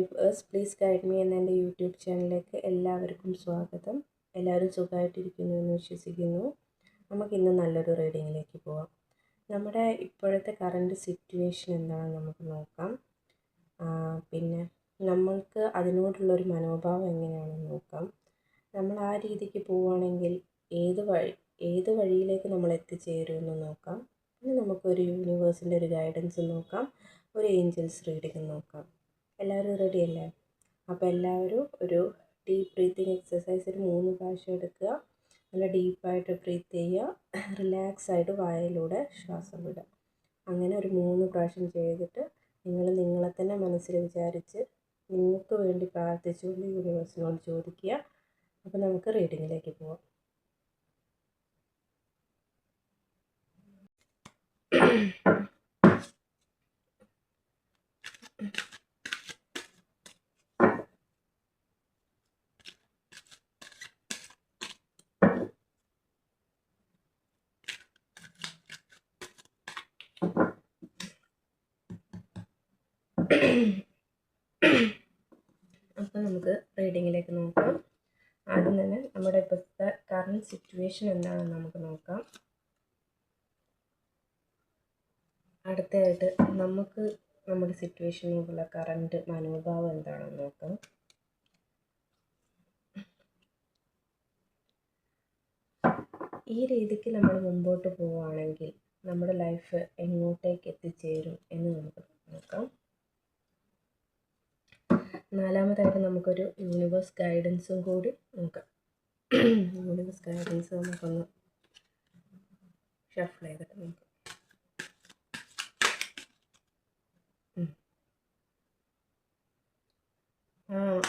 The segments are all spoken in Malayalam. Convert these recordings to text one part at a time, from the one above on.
യൂണിവേഴ്സ് പ്ലീസ് ഗൈഡ് മീ എന്ന എൻ്റെ യൂട്യൂബ് ചാനലിലേക്ക് എല്ലാവർക്കും സ്വാഗതം. എല്ലാവരും സുഖമായിട്ടിരിക്കുന്നു എന്ന് വിശ്വസിക്കുന്നു. നമുക്കിന്ന് നല്ലൊരു റീഡിങ്ങിലേക്ക് പോവാം. നമ്മുടെ ഇപ്പോഴത്തെ കറണ്ട് സിറ്റുവേഷൻ എന്താണെന്ന് നമുക്ക് നോക്കാം. പിന്നെ നമ്മൾക്ക് അതിനോടുള്ളൊരു മനോഭാവം എങ്ങനെയാണെന്ന് നോക്കാം. നമ്മൾ ആ രീതിക്ക് പോവുകയാണെങ്കിൽ ഏത് വഴിയിലേക്ക് നമ്മൾ എത്തിച്ചേരുമെന്ന് നോക്കാം. പിന്നെ നമുക്കൊരു യൂണിവേഴ്സിൻ്റെ ഒരു ഗൈഡൻസ് നോക്കാം, ഒരു ഏഞ്ചൽസ് റീഡിങ് നോക്കാം. എല്ലാവരും റെഡി അല്ലേ? അപ്പോൾ എല്ലാവരും ഒരു ഡീപ്പ് ബ്രീത്തിങ് എക്സസൈസ് ഒരു 3 പ്രാവശ്യം എടുക്കുക. നല്ല ഡീപ്പായിട്ട് ബ്രീത്ത് ചെയ്യുക. റിലാക്സ് ആയിട്ട് വായയിലൂടെ ശ്വാസം വിടുക. അങ്ങനെ ഒരു 3 പ്രാവശ്യം ചെയ്തിട്ട് നിങ്ങളെ തന്നെ മനസ്സിൽ വിചാരിച്ച് നിങ്ങൾക്ക് വേണ്ടി പ്രാർത്ഥിച്ചുകൊണ്ട് യൂണിവേഴ്സിനോട് ചോദിക്കുക. അപ്പോൾ നമുക്ക് റീഡിങ്ങിലേക്ക് പോവാം. അപ്പോൾ നമുക്ക് റീഡിങ്ങിലേക്ക് നോക്കാം. ആദ്യം തന്നെ നമ്മുടെ ഇപ്പോഴത്തെ കറണ്ട് സിറ്റുവേഷൻ എന്താണെന്ന് നമുക്ക് നോക്കാം. അടുത്തതായിട്ട് നമുക്ക് നമ്മുടെ സിറ്റുവേഷനോടുള്ള കറണ്ട് മനോഭാവം എന്താണെന്ന് നോക്കാം. ഈ രീതിക്ക് നമ്മൾ മുമ്പോട്ട് പോവുകയാണെങ്കിൽ നമ്മുടെ ലൈഫ് എങ്ങോട്ടേക്ക് എത്തിച്ചേരും എന്ന് നമുക്ക് നോക്കാം. നാലാമതായിട്ട് നമുക്കൊരു യൂണിവേഴ്സ് ഗൈഡൻസും കൂടി നോക്കാം. യൂണിവേഴ്സ് ഗൈഡൻസ് നമുക്കൊന്ന് ഷഫിൾ ചെയ്തിട്ട് നോക്കാം.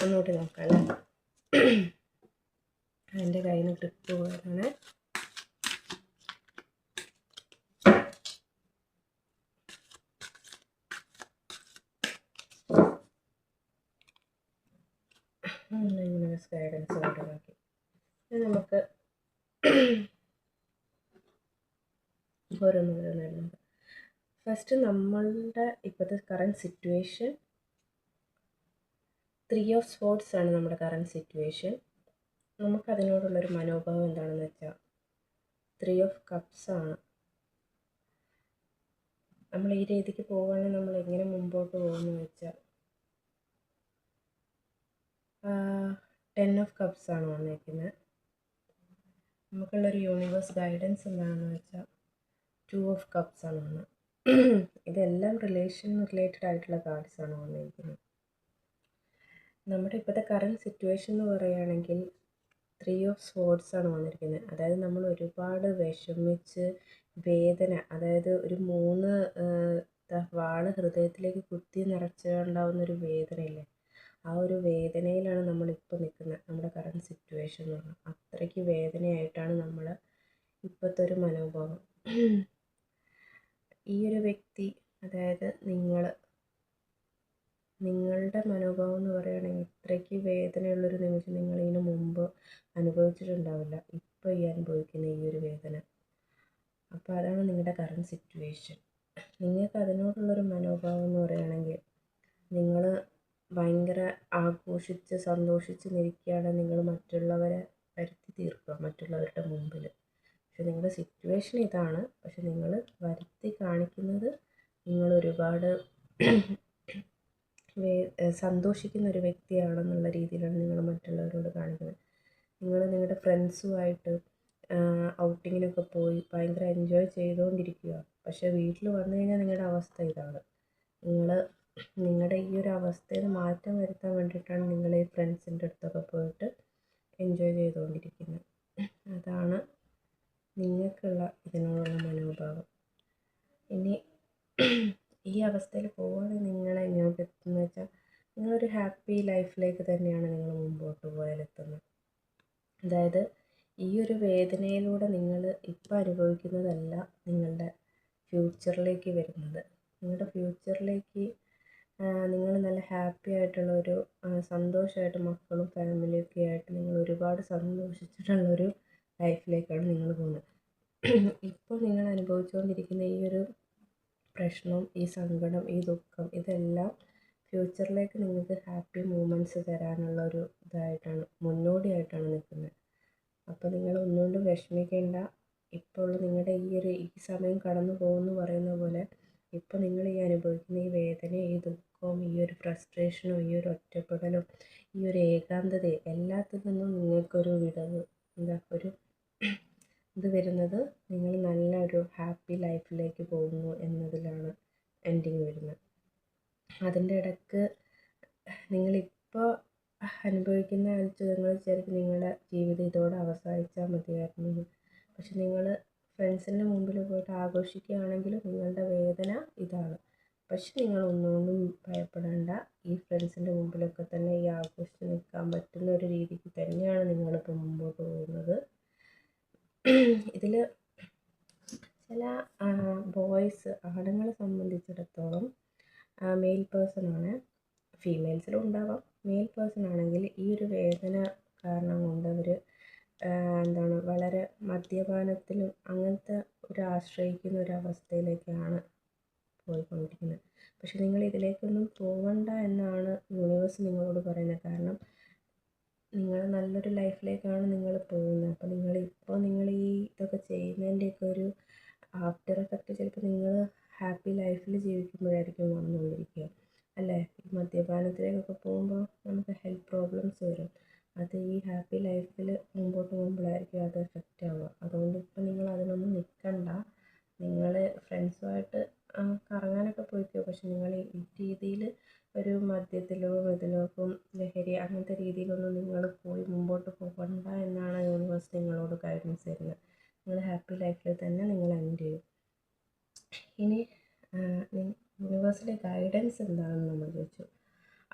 ഒന്നുകൂടി നോക്കാം അല്ലേ. എൻ്റെ കയ്യിൽ നിന്ന് ട്രിപ്പ് പോയതാണ്. യൂണിവേഴ്സ് ഗൈഡൻസ് കൊണ്ടുനോക്കി. നമുക്ക് ഓരോന്നോരോന്നായിരുന്നു. ഫസ്റ്റ് നമ്മളുടെ ഇപ്പോഴത്തെ കറണ്ട് സിറ്റുവേഷൻ 3 ഓഫ് സ്പോർട്സ് ആണ്. നമ്മുടെ കറണ്ട് സിറ്റുവേഷൻ നമുക്കതിനോടുള്ളൊരു മനോഭാവം എന്താണെന്ന് വെച്ചാൽ 3 ഓഫ് കപ്സ് ആണ്. നമ്മൾ ഈ രീതിക്ക് പോവുകയാണെങ്കിൽ നമ്മൾ എങ്ങനെ മുമ്പോട്ട് പോകുമെന്ന് വെച്ചാൽ 10 ഓഫ് കപ്സ് ആണ് വന്നിരിക്കുന്നത്. നമുക്കുള്ളൊരു യൂണിവേഴ്സ് ഗൈഡൻസ് എന്താണെന്ന് വെച്ചാൽ 2 ഓഫ് കപ്സ് ആണ് വന്നത്. ഇതെല്ലാം റിലേറ്റഡ് ആയിട്ടുള്ള കാർഡ്സ് ആണ് വന്നിരിക്കുന്നത്. നമ്മുടെ ഇപ്പോഴത്തെ കറണ്ട് സിറ്റുവേഷൻ എന്ന് പറയുകയാണെങ്കിൽ 3 ഓഫ് സ്വോർഡ്സ് ആണ് വന്നിരിക്കുന്നത്. അതായത് നമ്മൾ ഒരുപാട് വിഷമിച്ച് വേദന, അതായത് ഒരു 3 വാള് ഹൃദയത്തിലേക്ക് കുത്തി നിറച്ചുണ്ടാവുന്നൊരു വേദനയില്ലേ, ആ ഒരു വേദനയിലാണ് നമ്മളിപ്പോൾ നിൽക്കുന്നത്. നമ്മുടെ കറണ്ട് സിറ്റുവേഷൻ എന്ന് പറഞ്ഞാൽ അത്രയ്ക്ക് വേദനയായിട്ടാണ് നമ്മൾ ഇപ്പോഴത്തെ ഒരു മനോഭാവം. ഈ ഒരു വ്യക്തി, അതായത് നിങ്ങളുടെ മനോഭാവം എന്ന് പറയുകയാണെങ്കിൽ ഇത്രയ്ക്ക് വേദനയുള്ളൊരു നിമിഷം നിങ്ങളിതിന് മുമ്പ് അനുഭവിച്ചിട്ടുണ്ടാവില്ല, ഇപ്പോൾ ഈ അനുഭവിക്കുന്ന ഈ ഒരു വേദന. അപ്പോൾ അതാണ് നിങ്ങളുടെ കറണ്ട് സിറ്റുവേഷൻ. നിങ്ങൾക്ക് അതിനോടുള്ളൊരു മനോഭാവം എന്ന് പറയുകയാണെങ്കിൽ നിങ്ങൾ ഭയങ്കര ആഘോഷിച്ച് സന്തോഷിച്ച് നിൽക്കുകയാണ്. നിങ്ങൾ മറ്റുള്ളവരെ വരുത്തി തീർക്കുക മറ്റുള്ളവരുടെ മുമ്പിൽ. പക്ഷെ നിങ്ങളുടെ സിറ്റുവേഷൻ ഇതാണ്. പക്ഷെ നിങ്ങൾ വരുത്തി കാണിക്കുന്നത് നിങ്ങൾ ഒരുപാട് സന്തോഷിക്കുന്ന ഒരു വ്യക്തിയാണെന്നുള്ള രീതിയിലാണ് നിങ്ങൾ മറ്റുള്ളവരോട് കാണിക്കുന്നത്. നിങ്ങൾ നിങ്ങളുടെ ഫ്രണ്ട്സുമായിട്ട് ഔട്ടിങ്ങിനൊക്കെ പോയി ഭയങ്കര എൻജോയ് ചെയ്തുകൊണ്ടിരിക്കുക. പക്ഷേ വീട്ടിൽ വന്നു കഴിഞ്ഞാൽ നിങ്ങളുടെ അവസ്ഥ ഇതാണ്. നിങ്ങളുടെ ഈ ഒരു അവസ്ഥയിൽ മാറ്റം വരുത്താൻ വേണ്ടിയിട്ടാണ് നിങ്ങൾ ഈ ഫ്രണ്ട്സിൻ്റെ അടുത്തൊക്കെ പോയിട്ട് എൻജോയ് ചെയ്തുകൊണ്ടിരിക്കുന്നത്. അതാണ് നിങ്ങൾക്കുള്ള ഇതിനോടുള്ള മനോഭാവം. ഇനി ഈ അവസ്ഥയിൽ പോവുകയാണെങ്കിൽ നിങ്ങൾ എങ്ങോട്ട് എത്തുന്നത് വെച്ചാൽ നിങ്ങളൊരു ഹാപ്പി ലൈഫിലേക്ക് തന്നെയാണ് നിങ്ങൾ മുമ്പോട്ട് പോയാലെത്തുന്നത്. അതായത് ഈ ഒരു വേദനയിലൂടെ നിങ്ങൾ ഇപ്പോൾ അനുഭവിക്കുന്നതല്ല നിങ്ങളുടെ ഫ്യൂച്ചറിലേക്ക് വരുന്നത്. നിങ്ങളുടെ ഫ്യൂച്ചറിലേക്ക് നിങ്ങൾ നല്ല ഹാപ്പി ആയിട്ടുള്ളൊരു സന്തോഷമായിട്ട് മക്കളും ഫാമിലിയൊക്കെ ആയിട്ട് നിങ്ങൾ ഒരുപാട് സന്തോഷിച്ചിട്ടുള്ളൊരു ലൈഫിലേക്കാണ് നിങ്ങൾ പോകുന്നത്. ഇപ്പോൾ നിങ്ങൾ അനുഭവിച്ചുകൊണ്ടിരിക്കുന്ന ഈ ഒരു പ്രശ്നം, ഈ സങ്കടം, ഈ ദുഃഖം, ഇതെല്ലാം ഫ്യൂച്ചറിലേക്ക് നിങ്ങൾക്ക് ഹാപ്പി മൂമെൻറ്റ്സ് തരാനുള്ള ഒരു മുന്നോടിയായിട്ടാണ് നിൽക്കുന്നത്. അപ്പോൾ നിങ്ങൾ ഒന്നുകൊണ്ടും വിഷമിക്കേണ്ട. ഇപ്പോൾ ഉള്ള നിങ്ങളുടെ ഈ സമയം കടന്നു പോകുമെന്ന് പറയുന്ന പോലെ ഇപ്പോൾ നിങ്ങൾ ഈ അനുഭവിക്കുന്ന ഈ വേദനയും ഈ ദുഃഖവും ഈ ഒരു ഫ്രസ്ട്രേഷനും ഈ ഒരു ഒറ്റപ്പെടലും ഈ ഒരു ഏകാന്തതയും എല്ലാത്തിൽ നിന്നും നിങ്ങൾക്കൊരു വിടവ് ഒരു ഇത് വരുന്നത് നിങ്ങൾ നല്ലൊരു ഹാപ്പി ലൈഫിലേക്ക് പോകുന്നു എന്നതിലാണ് എൻഡിങ് വരുന്നത്. അതിൻ്റെ ഇടയ്ക്ക് നിങ്ങളിപ്പോൾ അനുഭവിക്കുന്ന നിങ്ങൾ വിചാരിക്കും നിങ്ങളുടെ ജീവിതം ഇതോടെ അവസാനിച്ചാൽ മതിയായിരുന്നു. പക്ഷെ നിങ്ങൾ ഫ്രണ്ട്സിൻ്റെ മുമ്പിൽ പോയിട്ട് ആഘോഷിക്കുകയാണെങ്കിൽ നിങ്ങളുടെ വേദന ഇതാണ്. പക്ഷെ നിങ്ങൾ ഒന്നുകൊണ്ടും ഭയപ്പെടേണ്ട. ഈ ഫ്രണ്ട്സിൻ്റെ മുമ്പിലൊക്കെ തന്നെ ഈ ആഘോഷിച്ച് നിൽക്കാൻ പറ്റുന്ന ഒരു രീതിക്ക് തന്നെയാണ് നിങ്ങളിപ്പോൾ മുമ്പോട്ട് പോകുന്നത്. ഇതിൽ ചില ബോയ്സ് ആണുങ്ങളെ സംബന്ധിച്ചിടത്തോളം മെയിൽ പേഴ്സണാണ്, ഫീമെയിൽസിലും ഉണ്ടാവാം. മെയിൽ പേഴ്സൺ ആണെങ്കിൽ ഈ ഒരു വേദന കാരണം കൊണ്ട് അവർ വളരെ മദ്യപാനത്തിലും അങ്ങനത്തെ ഒരു ആശ്രയിക്കുന്ന ഒരു അവസ്ഥയിലേക്കാണ് പോയിക്കൊണ്ടിരിക്കുന്നത്. പക്ഷെ നിങ്ങൾ ഇതിലേക്കൊന്നും പോകണ്ട എന്നാണ് യൂണിവേഴ്സ് നിങ്ങളോട് പറയുന്നത്. കാരണം നിങ്ങൾ നല്ലൊരു ലൈഫിലേക്കാണ് നിങ്ങൾ പോകുന്നത്. അപ്പോൾ നിങ്ങൾ ഈ ഇതൊക്കെ ചെയ്യുന്നതിൻ്റെയൊക്കെ ഒരു ആഫ്റ്റർ എഫക്റ്റ് ചിലപ്പോൾ നിങ്ങൾ ഹാപ്പി ലൈഫിൽ ജീവിക്കുമ്പോഴായിരിക്കും വന്നുകൊണ്ടിരിക്കുക അല്ലേ. ഈ മദ്യപാനത്തിലേക്കൊക്കെ പോകുമ്പോൾ നമുക്ക് ഹെൽത്ത് പ്രോബ്ലംസ് വരും. അത് ഈ ഹാപ്പി ലൈഫിൽ മുമ്പോട്ട് പോകുമ്പോഴായിരിക്കും അത് എഫക്റ്റ് ആവുക. അതുകൊണ്ട് ഇപ്പോൾ നിങ്ങൾ അതിനൊന്നും നിൽക്കണ്ട. നിങ്ങൾ ഫ്രണ്ട്സുമായിട്ട് കറങ്ങാനൊക്കെ പോയിക്കോ. പക്ഷെ നിങ്ങൾ ഈ രീതിയിൽ ഒരു മദ്യത്തിലോ ഇതിലോക്കും ലഹരി അങ്ങനത്തെ രീതിയിലൊന്നും നിങ്ങൾ പോയി മുമ്പോട്ട് പോകണ്ട എന്നാണ് യൂണിവേഴ്സ് നിങ്ങളോട് ഗൈഡൻസ് തരുന്നത്. നിങ്ങൾ ഹാപ്പി ലൈഫിൽ തന്നെ നിങ്ങൾ എൻഡ് ചെയ്യും. ഇനി യൂണിവേഴ്സിലെ ഗൈഡൻസ് എന്താണെന്ന് നമ്മൾ ചോദിച്ചു.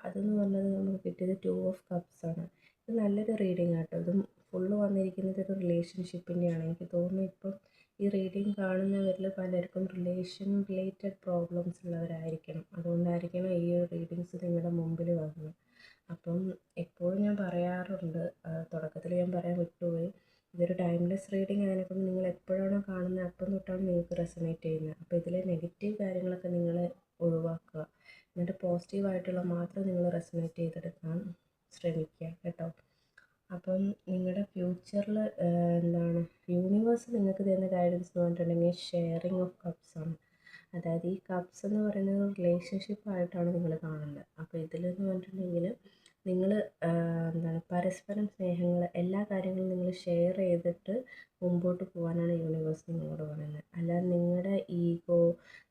അതെന്ന് പറഞ്ഞത് നമുക്ക് കിട്ടിയത് 2 ഓഫ് കപ്സ് ആണ്. ഇത് നല്ലൊരു റീഡിങ് ആട്ടോ. ഇതും ഫുള്ള് വന്നിരിക്കുന്നത് ഒരു റിലേഷൻഷിപ്പിൻ്റെയാണ്. എനിക്ക് തോന്നുന്നു ഇപ്പം ഈ റീഡിങ് കാണുന്നവരിൽ പലർക്കും റിലേറ്റഡ് പ്രോബ്ലംസ് ഉള്ളവരായിരിക്കണം. അതുകൊണ്ടായിരിക്കണം ഈ ഒരു റീഡിങ്സ് നിങ്ങളുടെ മുമ്പിൽ വന്നത്. അപ്പം എപ്പോഴും ഞാൻ പറയാറുണ്ട്, തുടക്കത്തിൽ ഞാൻ പറയാൻ വിട്ടുപോയി, ഇതൊരു ടൈംലെസ് റീഡിങ് ആയതിനെക്കൊണ്ട് നിങ്ങൾ എപ്പോഴാണോ കാണുന്നത് അപ്പം തൊട്ടാണ് നിങ്ങൾക്ക് റെസൊനേറ്റ് ചെയ്യുന്നത്. അപ്പോൾ ഇതിലെ നെഗറ്റീവ് കാര്യങ്ങളൊക്കെ നിങ്ങൾ ഒഴിവാക്കുക. എന്നിട്ട് പോസിറ്റീവായിട്ടുള്ള മാത്രം നിങ്ങൾ റെസൊനേറ്റ് ചെയ്തെടുക്കാൻ ശ്രമിക്കുക കേട്ടോ. അപ്പം നിങ്ങളുടെ ഫ്യൂച്ചറിൽ യൂണിവേഴ്സ് നിങ്ങൾക്ക് തരുന്ന ഗൈഡൻസ് എന്ന് പറഞ്ഞിട്ടുണ്ടെങ്കിൽ ഷെയറിങ് ഓഫ് കപ്സ് ആണ്. അതായത് ഈ കപ്സ് എന്ന് പറയുന്നത് റിലേഷൻഷിപ്പായിട്ടാണ് നിങ്ങൾ കാണേണ്ടത്. അപ്പോൾ ഇതിലെന്ന് പറഞ്ഞിട്ടുണ്ടെങ്കിൽ നിങ്ങൾ പരസ്പരം സ്നേഹങ്ങൾ എല്ലാ കാര്യങ്ങളും നിങ്ങൾ ഷെയർ ചെയ്തിട്ട് മുമ്പോട്ട് പോകാനാണ് യൂണിവേഴ്സ് നിങ്ങളോട് പറയുന്നത്. അല്ലാതെ നിങ്ങളുടെ ഈഗോ,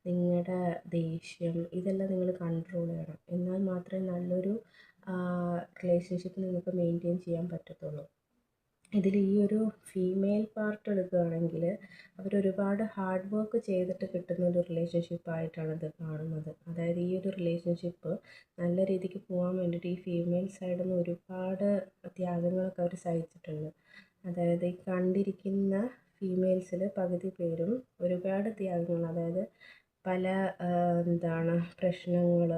നിങ്ങളുടെ ദേഷ്യം ഇതെല്ലാം നിങ്ങൾ കൺട്രോൾ ചെയ്യണം. എന്നാൽ മാത്രമേ നല്ലൊരു റിലേഷൻഷിപ്പ് നിങ്ങൾക്ക് മെയിൻറ്റെയിൻ ചെയ്യാൻ പറ്റത്തുള്ളൂ. ഇതിൽ ഈ ഒരു ഫീമെയിൽ പാർട്ട് എടുക്കുകയാണെങ്കിൽ അവരൊരുപാട് ഹാർഡ് വർക്ക് ചെയ്തിട്ട് കിട്ടുന്ന ഒരു റിലേഷൻഷിപ്പായിട്ടാണ് ഇത് കാണുന്നത്. അതായത് ഈ ഒരു റിലേഷൻഷിപ്പ് നല്ല രീതിക്ക് പോകാൻ വേണ്ടിയിട്ട് ഈ ഫീമെയിൽ സൈഡിൽ നിന്ന് ഒരുപാട് ത്യാഗങ്ങളൊക്കെ അവർ സഹിച്ചിട്ടുണ്ട്. അതായത് ഈ കണ്ടിരിക്കുന്ന ഫീമെയിൽസിൽ പകുതി പേരും ഒരുപാട് ത്യാഗങ്ങൾ, അതായത് പല പ്രശ്നങ്ങൾ,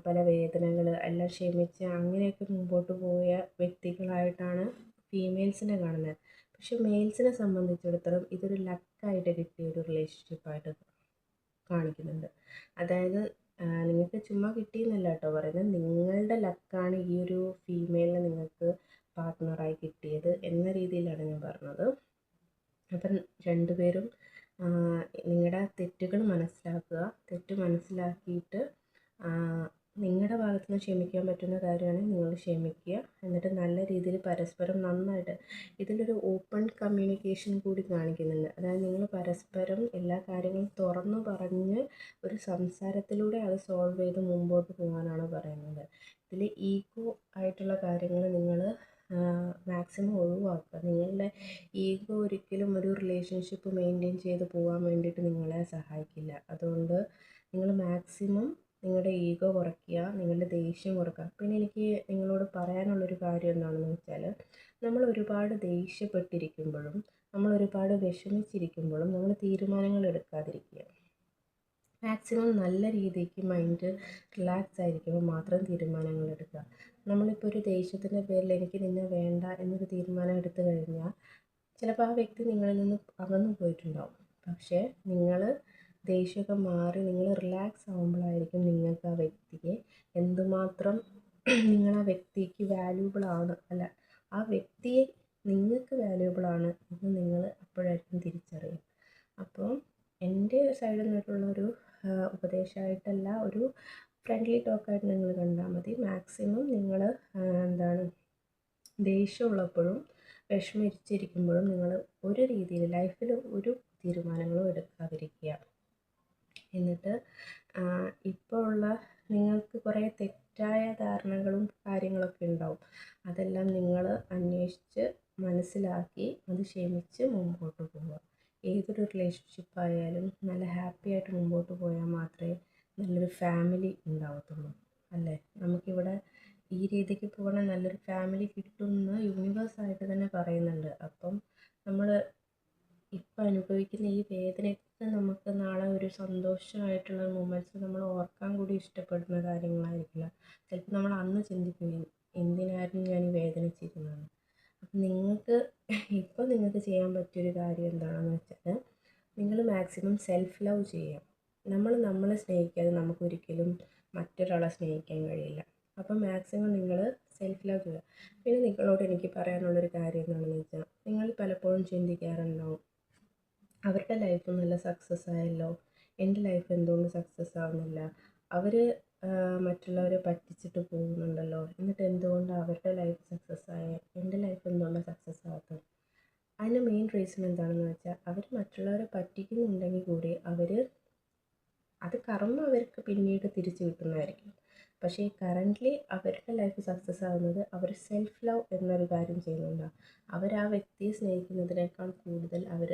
പല വേദനകൾ എല്ലാം ക്ഷമിച്ച് അങ്ങനെയൊക്കെ മുമ്പോട്ട് പോയ വ്യക്തികളായിട്ടാണ് ഫീമെയിൽസിനെ കാണുന്നത്. പക്ഷെ മെയിൽസിനെ സംബന്ധിച്ചിടത്തോളം ഇതൊരു ലക്കായിട്ട് കിട്ടിയ ഒരു റിലേഷൻഷിപ്പായിട്ട് കാണിക്കുന്നുണ്ട്. അതായത് നിങ്ങൾക്ക് ചുമ്മാ കിട്ടിയെന്നല്ല കേട്ടോ പറയുന്നത്, നിങ്ങളുടെ ലക്കാണ് ഈ ഒരു ഫീമെയിലിനെ നിങ്ങൾക്ക് പാർട്ട്ണറായി കിട്ടിയത് എന്ന രീതിയിലാണ് ഞാൻ പറഞ്ഞത്. അപ്പം രണ്ടുപേരും നിങ്ങളുടെ തെറ്റുകൾ മനസ്സിലാക്കുക. തെറ്റ് മനസ്സിലാക്കിയിട്ട് നിങ്ങളുടെ ഭാഗത്തു നിന്ന് ക്ഷമിക്കാൻ പറ്റുന്ന കാര്യമാണെങ്കിൽ നിങ്ങൾ ക്ഷമിക്കുക. എന്നിട്ട് നല്ല രീതിയിൽ പരസ്പരം നന്നായിട്ട് ഇതിലൊരു ഓപ്പൺ കമ്മ്യൂണിക്കേഷൻ കൂടി കാണിക്കുന്നുണ്ട്. അതായത് നിങ്ങൾ പരസ്പരം എല്ലാ കാര്യങ്ങളും തുറന്നു പറഞ്ഞ് ഒരു സംസാരത്തിലൂടെ അത് സോൾവ് ചെയ്ത് മുമ്പോട്ട് പോകാനാണ് പറയുന്നത്. ഇതിൽ ഈഗോ ആയിട്ടുള്ള കാര്യങ്ങൾ നിങ്ങൾ മാക്സിമം ഒഴിവാക്കുക. നിങ്ങളുടെ ഈഗോ ഒരിക്കലും ഒരു റിലേഷൻഷിപ്പ് മെയിൻറ്റെയിൻ ചെയ്ത് പോകാൻ വേണ്ടിയിട്ട് നിങ്ങളെ സഹായിക്കില്ല. അതുകൊണ്ട് നിങ്ങൾ മാക്സിമം നിങ്ങളുടെ ഈഗോ കുറയ്ക്കുക, നിങ്ങളുടെ ദേഷ്യം കുറയ്ക്കുക. പിന്നെ എനിക്ക് നിങ്ങളോട് പറയാനുള്ളൊരു കാര്യം എന്താണെന്ന് വെച്ചാൽ, നമ്മൾ ഒരുപാട് ദേഷ്യപ്പെട്ടിരിക്കുമ്പോഴും നമ്മൾ ഒരുപാട് വിഷമിച്ചിരിക്കുമ്പോഴും നമ്മൾ തീരുമാനങ്ങൾ എടുക്കാതിരിക്കുക. മാക്സിമം നല്ല രീതിക്ക് മൈൻഡ് റിലാക്സ് ആയിരിക്കുമ്പോൾ മാത്രം തീരുമാനങ്ങൾ എടുക്കുക. നമ്മളിപ്പോൾ ഒരു ദേഷ്യത്തിൻ്റെ പേരിൽ എനിക്ക് നിന്നെ വേണ്ട എന്നൊരു തീരുമാനം എടുത്തു കഴിഞ്ഞാൽ ചിലപ്പോൾ ആ വ്യക്തി നിങ്ങളിൽ നിന്ന് അകന്നു പോയിട്ടുണ്ടാവും. പക്ഷേ നിങ്ങൾ ദേഷ്യമൊക്കെ മാറി നിങ്ങൾ റിലാക്സ് ആകുമ്പോഴായിരിക്കും നിങ്ങൾക്ക് ആ വ്യക്തിയെ എന്തുമാത്രം നിങ്ങൾ ആ വ്യക്തിക്ക് വാല്യൂബിൾ ആണ്, അല്ല ആ വ്യക്തിയെ നിങ്ങൾക്ക് വാല്യൂബിൾ ആണ് എന്ന് നിങ്ങൾ അപ്പോഴായിരിക്കും തിരിച്ചറിയുക. അപ്പോൾ എൻ്റെ സൈഡിൽ നിന്നുള്ളൊരു ഉപദേശമായിട്ടല്ല, ഒരു ഫ്രണ്ട്ലി ടോക്കായിട്ട് നിങ്ങൾ കണ്ടാൽ മതി. മാക്സിമം നിങ്ങൾ എന്താണ് ദേഷ്യമുള്ളപ്പോഴും വിഷമിച്ചിരിക്കുമ്പോഴും നിങ്ങൾ ഒരു രീതിയിൽ ലൈഫിൽ ഒരു തീരുമാനങ്ങളും എടുക്കാതിരിക്കുക. എന്നിട്ട് ഇപ്പോൾ ഉള്ള നിങ്ങൾക്ക് കുറേ തെറ്റായ ധാരണകളും കാര്യങ്ങളൊക്കെ ഉണ്ടാവും. അതെല്ലാം നിങ്ങൾ അന്വേഷിച്ച് മനസ്സിലാക്കി അത് ക്ഷമിച്ച് മുമ്പോട്ട് പോവുക. ഏതൊരു റിലേഷൻഷിപ്പായാലും നല്ല ഹാപ്പി ആയിട്ട് മുമ്പോട്ട് പോയാൽ മാത്രമേ നല്ലൊരു ഫാമിലി ഉണ്ടാവത്തുള്ളൂ, അല്ലേ? നമുക്കിവിടെ ഈ രീതിക്ക് പോകണമെങ്കിൽ നല്ലൊരു ഫാമിലി കിട്ടുമെന്ന് യൂണിവേഴ്സായിട്ട് തന്നെ പറയുന്നുണ്ട്. അപ്പം നമ്മൾ ഇപ്പം അനുഭവിക്കുന്ന ഈ വേദനയൊക്കെ നമുക്ക് നാളെ ഒരു സന്തോഷമായിട്ടുള്ള മൊമെൻറ്റ്സ് നമ്മൾ ഓർക്കാൻ കൂടി ഇഷ്ടപ്പെടുന്ന കാര്യങ്ങളായിരിക്കില്ല. ചിലപ്പോൾ നമ്മൾ അന്ന് ചിന്തിക്കും എന്തിനായിരുന്നു ഞാൻ ഈ വേദനിച്ചിരുന്നത്. അപ്പം നിങ്ങൾക്ക് ചെയ്യാൻ പറ്റിയൊരു കാര്യം എന്താണെന്ന് വെച്ചാൽ നിങ്ങൾ മാക്സിമം സെൽഫ് ലവ് ചെയ്യുക. നമ്മളെ സ്നേഹിക്കാതെ നമുക്കൊരിക്കലും മറ്റൊരാളെ സ്നേഹിക്കാൻ കഴിയില്ല. അപ്പം മാക്സിമം നിങ്ങൾ സെൽഫ് ലവ് ചെയ്യുക. പിന്നെ നിങ്ങളോട് എനിക്ക് പറയാനുള്ളൊരു കാര്യം എന്താണെന്ന് വെച്ചാൽ, നിങ്ങൾ പലപ്പോഴും ചിന്തിക്കാറുണ്ടാവും അവരുടെ ലൈഫ് നല്ല സക്സസ് ആയല്ലോ, എൻ്റെ ലൈഫ് എന്തുകൊണ്ട് സക്സസ് ആവുന്നില്ല, അവർ മറ്റുള്ളവരെ പറ്റിച്ചിട്ട് പോകുന്നുണ്ടല്ലോ, എന്നിട്ട് എന്തുകൊണ്ടാണ് അവരുടെ ലൈഫ് സക്സസ് ആയ എൻ്റെ ലൈഫ് എന്തുകൊണ്ടാണ് സക്സസ് ആവാത്തത്? അതിന് മെയിൻ റീസൺ എന്താണെന്ന് വെച്ചാൽ, അവർ മറ്റുള്ളവരെ പറ്റിക്കുന്നുണ്ടെങ്കിൽ കൂടി അത് കർമ്മ അവർക്ക് പിന്നീട് തിരിച്ചു കിട്ടുന്നതായിരിക്കും. പക്ഷേ കറൻ്റ്ലി അവരുടെ ലൈഫ് സക്സസ് ആവുന്നത് അവർ സെൽഫ് ലവ് എന്നൊരു കാര്യം ചെയ്യുന്നുണ്ടാവും. അവർ ആ വ്യക്തിയെ സ്നേഹിക്കുന്നതിനേക്കാൾ കൂടുതൽ അവർ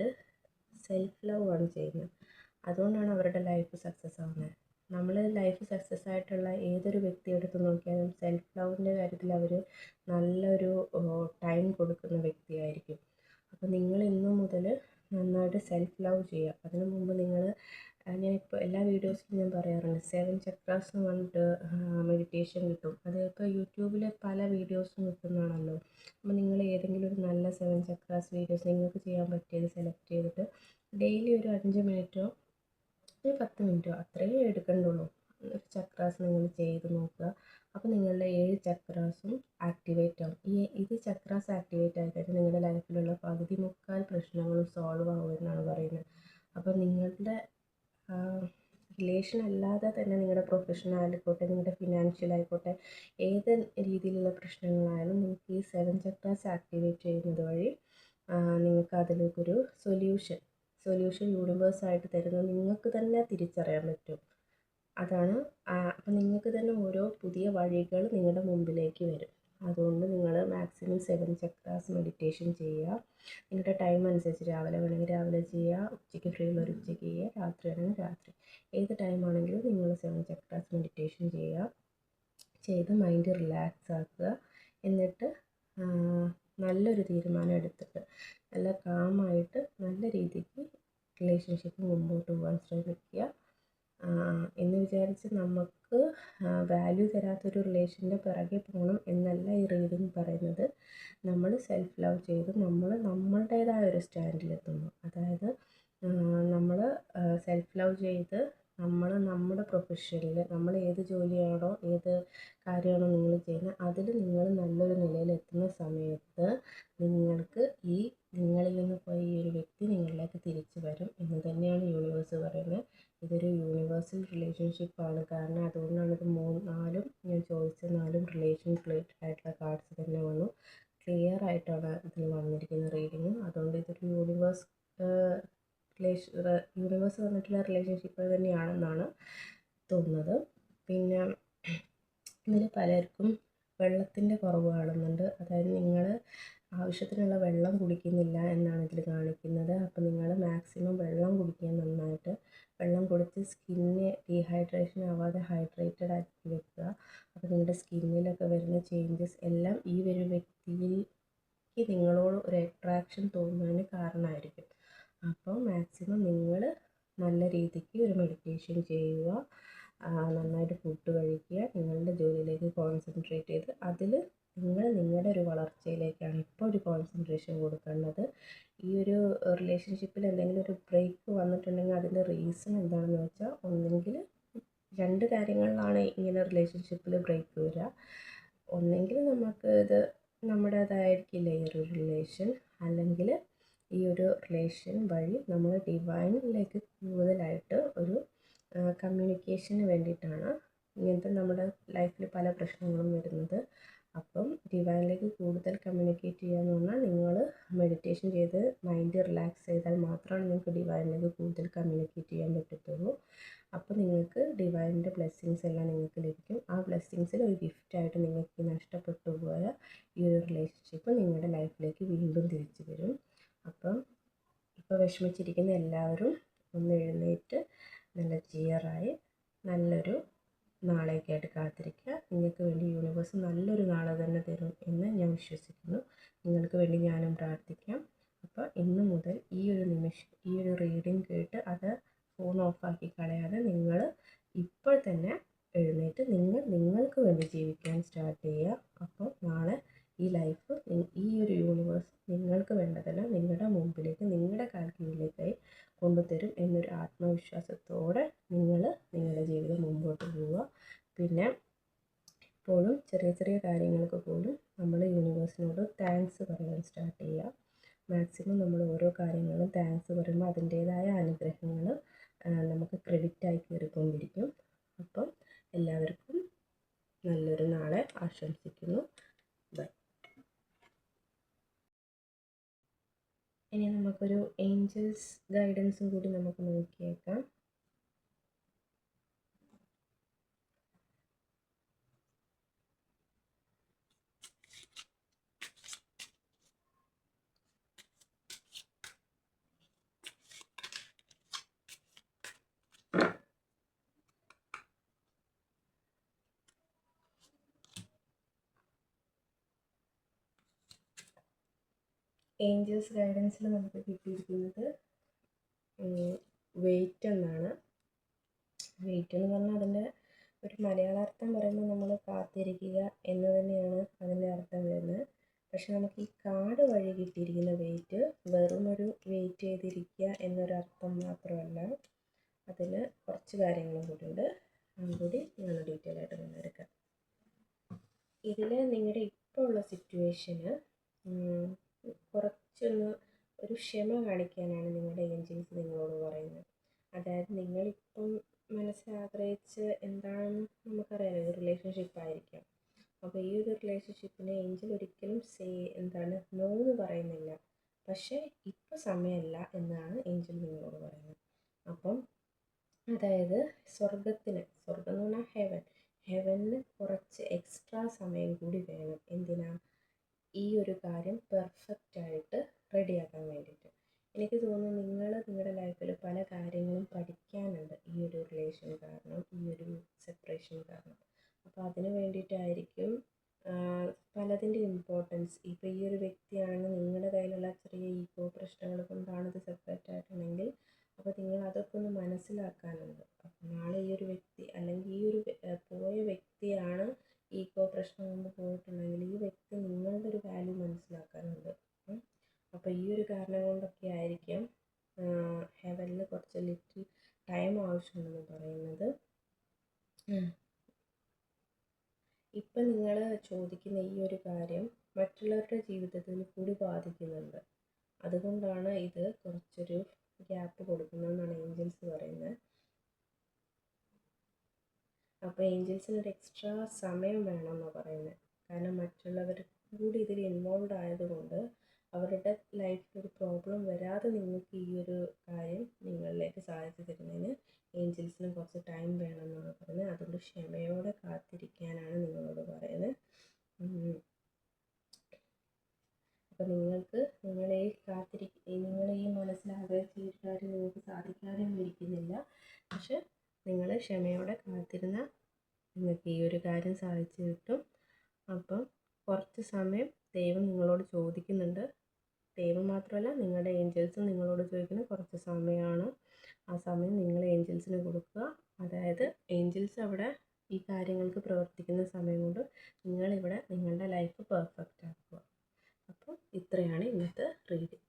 സെൽഫ് ലവ് ആണ് ചെയ്യുന്നത്. അതുകൊണ്ടാണ് അവരുടെ ലൈഫ് സക്സസ് ആവുന്നത്. നമ്മൾ ലൈഫ് സക്സസ് ആയിട്ടുള്ള ഏതൊരു വ്യക്തി എടുത്ത് നോക്കിയാലും സെൽഫ് ലവിൻ്റെ കാര്യത്തിൽ അവർ നല്ലൊരു ടൈം കൊടുക്കുന്ന വ്യക്തിയായിരിക്കും. അപ്പോൾ നിങ്ങൾ ഇന്നു മുതൽ നന്നായിട്ട് സെൽഫ് ലവ് ചെയ്യുക. അതിനു മുമ്പ് ഞാനിപ്പോൾ എല്ലാ വീഡിയോസിലും ഞാൻ പറയാറുണ്ട്, 7 ചക്രാസ് എന്ന് പറഞ്ഞിട്ട് മെഡിറ്റേഷൻ കിട്ടും. അത് ഇപ്പോൾ യൂട്യൂബിൽ പല വീഡിയോസും കിട്ടുന്നതാണല്ലോ. അപ്പോൾ നിങ്ങൾ ഏതെങ്കിലും ഒരു നല്ല 7 ചക്രാസ് വീഡിയോസ് നിങ്ങൾക്ക് ചെയ്യാൻ പറ്റിയത് സെലക്ട് ചെയ്തിട്ട് ഡെയിലി ഒരു 5 മിനിറ്റോ ഒരു 10 മിനിറ്റോ അത്രയേ എടുക്കണ്ടുള്ളൂ ഒരു ചക്രാസ് നിങ്ങൾ ചെയ്ത് നോക്കുക. അപ്പോൾ നിങ്ങളുടെ 7 ചക്രാസും ആക്ടിവേറ്റ് ആവും. ഇത് ചക്രാസ് ആക്ടിവേറ്റ് ആയിക്കഴിഞ്ഞാൽ നിങ്ങളുടെ ലൈഫിലുള്ള പകുതി മുക്കാൽ പ്രശ്നങ്ങളും സോൾവ് ആവുമെന്നാണ് പറയുന്നത്. അപ്പോൾ നിങ്ങളുടെ റിലേഷൻ അല്ലാതെ തന്നെ നിങ്ങളുടെ പ്രൊഫഷൻ ആയിക്കോട്ടെ, നിങ്ങളുടെ ഫിനാൻഷ്യൽ ആയിക്കോട്ടെ, ഏത് രീതിയിലുള്ള പ്രശ്നങ്ങളായാലും നിങ്ങൾക്ക് ഈ 7 ചക്രാസ് ആക്ടിവേറ്റ് ചെയ്യുന്നത് വഴി നിങ്ങൾക്ക് അതിലേക്കൊരു സൊല്യൂഷൻ യൂണിവേഴ്സായിട്ട് തരുന്നത് നിങ്ങൾക്ക് തന്നെ തിരിച്ചറിയാൻ പറ്റും. അതാണ് അപ്പം നിങ്ങൾക്ക് തന്നെ ഓരോ പുതിയ വഴികൾ നിങ്ങളുടെ മുമ്പിലേക്ക് വരും. അതുകൊണ്ട് നിങ്ങൾ മാക്സിമം 7 ചക്രാസ് മെഡിറ്റേഷൻ ചെയ്യുക. നിങ്ങളുടെ ടൈം അനുസരിച്ച് രാവിലെ വേണമെങ്കിൽ രാവിലെ ചെയ്യുക, ഉച്ചയ്ക്ക് ഫ്രീ ഉള്ളവർ ഉച്ചയ്ക്ക് ചെയ്യുക, രാത്രി ആണെങ്കിൽ രാത്രി, ഏത് ടൈമാണെങ്കിലും നിങ്ങൾ 7 ചക്രാസ് മെഡിറ്റേഷൻ ചെയ്യുക. ചെയ്ത് മൈൻഡ് റിലാക്സ് ആക്കുക. എന്നിട്ട് നല്ലൊരു തീരുമാനം എടുത്തിട്ട് നല്ല കാമായിട്ട് നല്ല രീതിക്ക് റിലേഷൻഷിപ്പ് മുമ്പോട്ട് പോകാൻ ശ്രമിക്കുക. എന്ന് വിചാരിച്ച് നമുക്ക് വാല്യൂ തരാത്തൊരു റിലേഷൻ്റെ പിറകെ പോകണം എന്നല്ല ഈ റീഡിങ് പറയുന്നത്. നമ്മൾ സെൽഫ് ലവ് ചെയ്ത് നമ്മളുടേതായ ഒരു സ്റ്റാൻഡിലെത്തുമ്പോൾ, അതായത് നമ്മൾ സെൽഫ് ലവ് ചെയ്ത് നമ്മുടെ പ്രൊഫഷനിൽ നമ്മൾ ഏത് ജോലിയാണോ ഏത് കാര്യമാണോ നിങ്ങൾ ചെയ്യുന്നത് അതിൽ നിങ്ങൾ നല്ലൊരു നിലയിലെത്തുന്ന സമയത്ത് നിങ്ങൾക്ക് നിങ്ങളിൽ നിന്ന് പോയ ഈ ഒരു വ്യക്തി നിങ്ങളിലേക്ക് തിരിച്ചു വരും എന്ന് തന്നെയാണ് യൂണിവേഴ്സ് പറയുന്നത്. ഇതൊരു യൂണിവേഴ്സൽ റിലേഷൻഷിപ്പാണ്. കാരണം അതുകൊണ്ടാണ് ഇത് 4 ഞാൻ ചോദിച്ച 4 റിലേഷൻ റിലേറ്റഡ് ആയിട്ടുള്ള കാർഡ്സ് തന്നെ വന്നു. ക്ലിയർ ആയിട്ടാണ് ഇതിൽ വന്നിരിക്കുന്ന റീഡിങ്. അതുകൊണ്ട് ഇതൊരു യൂണിവേഴ്സ് പറഞ്ഞിട്ടുള്ള റിലേഷൻഷിപ്പ് തന്നെയാണെന്നാണ് തോന്നുന്നത്. പിന്നെ ഇതിൽ പലർക്കും വെള്ളത്തിൻ്റെ കുറവ് കാണുന്നുണ്ട്. അതായത് നിങ്ങൾ ആവശ്യത്തിനുള്ള വെള്ളം കുടിക്കുന്നില്ല എന്നാണ് ഇതിൽ കാണിക്കുന്നത്. അപ്പോൾ നിങ്ങൾ മാക്സിമം വെള്ളം കുടിക്കുക, നന്നായിട്ട് വെള്ളം കുടിച്ച് സ്കിന്ന് ഡീഹൈഡ്രേഷൻ ആവാതെ ഹൈഡ്രേറ്റഡ് ആക്കി വെക്കുക. അപ്പോൾ നിങ്ങളുടെ സ്കിന്നിലൊക്കെ വരുന്ന ചേഞ്ചസ് എല്ലാം ഈ ഒരു വ്യക്തിക്ക് നിങ്ങളോട് ഒരു അട്രാക്ഷൻ തോന്നുന്നതിന് കാരണമായിരിക്കും. അപ്പോൾ മാക്സിമം നിങ്ങൾ നല്ല രീതിക്ക് ഒരു മെഡിറ്റേഷൻ ചെയ്യുക. നന്നായിട്ട് ഫുഡ് കഴിക്കുക, നിങ്ങളുടെ ജോലിയിലേക്ക് കോൺസെൻട്രേറ്റ് ചെയ്ത് അതിൽ നിങ്ങളുടെ ഒരു വളർച്ചയിലേക്കാണ് ഇപ്പോൾ ഒരു കോൺസെൻട്രേഷൻ കൊടുക്കേണ്ടത്. ഈ ഒരു റിലേഷൻഷിപ്പിൽ എന്തെങ്കിലും ഒരു ബ്രേക്ക് വന്നിട്ടുണ്ടെങ്കിൽ അതിൻ്റെ റീസൺ എന്താണെന്ന് വെച്ചാൽ, ഒന്നെങ്കിൽ രണ്ട് കാര്യങ്ങളിലാണ് ഇങ്ങനെ റിലേഷൻഷിപ്പിൽ ബ്രേക്ക് വരിക. ഒന്നെങ്കിൽ നമുക്ക് ഇത് നമ്മുടേതായിരിക്കില്ല ഈ ഒരു റിലേഷൻ, അല്ലെങ്കിൽ ഈ ഒരു റിലേഷൻ വഴി നമ്മൾ ഡിവൈനിലേക്ക് കൂടുതലായിട്ട് ഒരു കമ്മ്യൂണിക്കേഷന് വേണ്ടിയിട്ടാണ് ഇങ്ങനത്തെ നമ്മുടെ ലൈഫിൽ പല പ്രശ്നങ്ങളും വരുന്നത്. അപ്പം ഡിവൈനിലേക്ക് കൂടുതൽ കമ്മ്യൂണിക്കേറ്റ് ചെയ്യുക എന്ന് പറഞ്ഞാൽ നിങ്ങൾ മെഡിറ്റേഷൻ ചെയ്ത് മൈൻഡ് റിലാക്സ് ചെയ്താൽ മാത്രമാണ് നിങ്ങൾക്ക് ഡിവൈനിലേക്ക് കൂടുതൽ കമ്മ്യൂണിക്കേറ്റ് ചെയ്യാൻ പറ്റത്തുള്ളൂ. അപ്പോൾ നിങ്ങൾക്ക് ഡിവൈനിൻ്റെ ബ്ലെസ്സിങ്സ് എല്ലാം നിങ്ങൾക്ക് ലഭിക്കും. ആ ബ്ലെസ്സിങ്സിൽ ഒരു ഗിഫ്റ്റായിട്ട് നിങ്ങൾക്ക് നഷ്ടപ്പെട്ടു പോയ ഈ ഒരു റിലേഷൻഷിപ്പ് നിങ്ങളുടെ ലൈഫിലേക്ക് വീണ്ടും തിരിച്ചു വരും. അപ്പം ഇപ്പോൾ വിഷമിച്ചിരിക്കുന്ന എല്ലാവരും ഒന്ന് എഴുന്നേറ്റ് നല്ല ക്ലിയറായി നല്ലൊരു നാളേക്കായിട്ട് കാത്തിരിക്കുക. നിങ്ങൾക്ക് വേണ്ടി യൂണിവേഴ്സ് നല്ലൊരു നാളെ തന്നെ തരും എന്ന് ഞാൻ വിശ്വസിക്കുന്നു. നിങ്ങൾക്ക് വേണ്ടി ഞാനും പ്രാർത്ഥിക്കാം. അപ്പോൾ ഇന്ന് മുതൽ ഈ ഒരു നിമിഷം ഈ ഒരു റീഡിങ് കേട്ട് അത് ഫോൺ ഓഫാക്കി കളയാതെ നിങ്ങൾ ഇപ്പോൾ തന്നെ എഴുന്നേറ്റ് നിങ്ങൾക്ക് വേണ്ടി ജീവിക്കാൻ സ്റ്റാർട്ട് ചെയ്യുക. അപ്പോൾ നാളെ ഈ ലൈഫ് ഈ ഒരു യൂണിവേഴ്സ് നിങ്ങൾക്ക് വേണ്ടതെല്ലാം നിങ്ങളുടെ മുമ്പിലേക്ക് നിങ്ങളുടെ കാൽക്കീഴിലേക്കായി കൊണ്ടുതരും എന്നൊരു ആത്മവിശ്വാസത്തോടെ നിങ്ങളുടെ ജീവിതം മുമ്പോട്ട് പോവുക. പിന്നെ എപ്പോഴും ചെറിയ ചെറിയ കാര്യങ്ങൾക്ക് പോലും നമ്മൾ യൂണിവേഴ്സിനോട് താങ്ക്സ് പറയാൻ സ്റ്റാർട്ട് ചെയ്യുക. മാക്സിമം നമ്മൾ ഓരോ കാര്യങ്ങളും താങ്ക്സ് പറയുമ്പോൾ അതിൻ്റേതായ അനുഗ്രഹങ്ങൾ നമുക്ക് ക്രെഡിറ്റായി കയറിക്കൊണ്ടിരിക്കും. അപ്പം എല്ലാവർക്കും നല്ലൊരു നാളെ ആശംസിക്കുന്നു. ബൈ. ഇനി നമുക്കൊരു ഏഞ്ചൽസ് ഗൈഡൻസും കൂടി നമുക്ക് നോക്കിയേക്കാം. ഏഞ്ചൽസ് ഗൈഡൻസിൽ നമുക്ക് കിട്ടിയിരിക്കുന്നത് വെയിറ്റ് എന്നാണ്. വെയിറ്റ് എന്ന് പറഞ്ഞാൽ അതിൻ്റെ ഒരു മലയാളാർത്ഥം പറയുമ്പോൾ നമ്മൾ കാത്തിരിക്കുക എന്ന് തന്നെയാണ് അതിൻ്റെ അർത്ഥം വരുന്നത്. പക്ഷെ നമുക്ക് ഈ കാർഡ് വഴി കിട്ടിയിരിക്കുന്ന വെയിറ്റ് വെറും ഒരു വെയിറ്റ് ചെയ്തിരിക്കുക എന്നൊരർത്ഥം മാത്രമല്ല, അതിൽ കുറച്ച് കാര്യങ്ങളും കൂടി ഉണ്ട്. അതുകൂടി ഞാൻ ഡീറ്റെയിൽ ആയിട്ട് കൊണ്ടെടുക്കാം. ഇതിൽ നിങ്ങളുടെ ഇപ്പോൾ ഉള്ള സിറ്റുവേഷന് കുറച്ചൊന്ന് ഒരു ക്ഷമ കാണിക്കാനാണ് നിങ്ങളുടെ ഏഞ്ചൽസ് നിങ്ങളോട് പറയുന്നത്. അതായത് നിങ്ങളിപ്പം മനസ്സിലാഗ്രഹിച്ച് എന്താണെന്ന് നമുക്കറിയാലോ, ഒരു റിലേഷൻഷിപ്പ് ആയിരിക്കാം. അപ്പോൾ ഈ ഒരു റിലേഷൻഷിപ്പിന് ഏഞ്ചൽ ഒരിക്കലും നോ എന്ന് പറയുന്നില്ല. പക്ഷേ ഇപ്പോൾ സമയമല്ല എന്നാണ് ഏഞ്ചൽ നിങ്ങളോട് പറയുന്നത്. അപ്പം അതായത് സ്വർഗം എന്ന് പറഞ്ഞാൽ ഹെവനിൽ കുറച്ച് എക്സ്ട്രാ സമയം കൂടി വേണം. എന്തിനാ? ഈ ഒരു കാര്യം പെർഫെക്റ്റായിട്ട് റെഡിയാക്കാൻ വേണ്ടിയിട്ട്. എനിക്ക് തോന്നുന്നു നിങ്ങളുടെ ലൈഫിൽ പല കാര്യങ്ങളും പഠിക്കാനുണ്ട് ഈ ഒരു റിലേഷൻ കാരണം, ഈ ഒരു സെപ്പറേഷൻ കാരണം. അപ്പോൾ അതിന് വേണ്ടിയിട്ടായിരിക്കും പലതിൻ്റെ ഇമ്പോർട്ടൻസ്. ഇപ്പോൾ ഈ ഒരു വ്യക്തിയാണെങ്കിൽ നിങ്ങളുടെ കയ്യിലുള്ള ചെറിയ ഈഗോ പ്രശ്നങ്ങൾ കൊണ്ടാണ് ഇത് സെപ്പറേറ്റ് ആയിട്ടുണ്ടെങ്കിൽ, അപ്പോൾ നിങ്ങൾ അതൊക്കെ ഒന്ന് മനസ്സിലാക്കാനുണ്ട്. അപ്പോൾ നാളെ ഈ ഒരു വ്യക്തി അല്ലെങ്കിൽ ഈ ഒരു പോയ വ്യക്തിയാണ് ഈഗോ പ്രശ്നം കൊണ്ട് പോയിട്ടുണ്ടെങ്കിൽ ഈ വ്യക്തി നിങ്ങളുടെ ഒരു വാല്യൂ മനസ്സിലാക്കാനുണ്ട്. അപ്പോൾ ഈ ഒരു കാരണം കൊണ്ടൊക്കെ ആയിരിക്കാം ഹെവനിൽ കുറച്ച് ലിറ്റിൽ ടൈം ആവശ്യമുണ്ടെന്ന് പറയുന്നത്. ഇപ്പം നിങ്ങൾ ചോദിക്കുന്ന ഈ ഒരു കാര്യം മറ്റുള്ളവരുടെ ജീവിതത്തിൽ കൂടി ബാധിക്കുന്നുണ്ട്. അതുകൊണ്ടാണ് ഇത് കുറച്ചൊരു ഗ്യാപ്പ് കൊടുക്കുന്നതെന്നാണ് ഏഞ്ചൽസ് പറയുന്നത്. അപ്പോൾ ഏഞ്ചൽസിന് ഒരു എക്സ്ട്രാ സമയം വേണമെന്നാണ് പറയുന്നത്. കാരണം മറ്റുള്ളവർ കൂടി ഇതിൽ ഇൻവോൾവ് ആയതുകൊണ്ട് അവരുടെ ലൈഫിൽ ഒരു പ്രോബ്ലം വരാതെ നിങ്ങൾക്ക് ഈ ഒരു കാര്യം നിങ്ങളിലേക്ക് സാധിച്ചു തരുന്നതിന് ഏഞ്ചൽസിന് കുറച്ച് ടൈം വേണമെന്നാണ് പറയുന്നത്. അതുകൊണ്ട് ക്ഷമയോടെ കാത്തിരിക്കാനാണ് നിങ്ങളോട് പറയുന്നത്. അപ്പോൾ നിങ്ങളെ ഈ മനസ്സിലാഗ്രഹിച്ച ഈ കാര്യം നിങ്ങൾക്ക് സാധിക്കാതെയും ഇരിക്കുന്നില്ല. പക്ഷെ നിങ്ങൾ ക്ഷമയോടെ കാത്തിരുന്നാൽ നിങ്ങൾക്ക് ഈ ഒരു കാര്യം സാധിച്ചു കിട്ടും. അപ്പം കുറച്ച് സമയം ദൈവം നിങ്ങളോട് ചോദിക്കുന്നുണ്ട്. ദൈവം മാത്രമല്ല, നിങ്ങളുടെ ഏഞ്ചൽസും നിങ്ങളോട് ചോദിക്കുന്ന കുറച്ച് സമയമാണ്. ആ സമയം നിങ്ങൾ ഏഞ്ചൽസിന് കൊടുക്കുക. അതായത് ഏഞ്ചൽസ് അവിടെ ഈ കാര്യങ്ങൾക്ക് പ്രവർത്തിക്കുന്ന സമയം കൊണ്ട് നിങ്ങളിവിടെ നിങ്ങളുടെ ലൈഫ് പെർഫെക്റ്റ് ആക്കുക. അപ്പോൾ ഇത്രയാണ് ഇന്നത്തെ റീഡിങ്.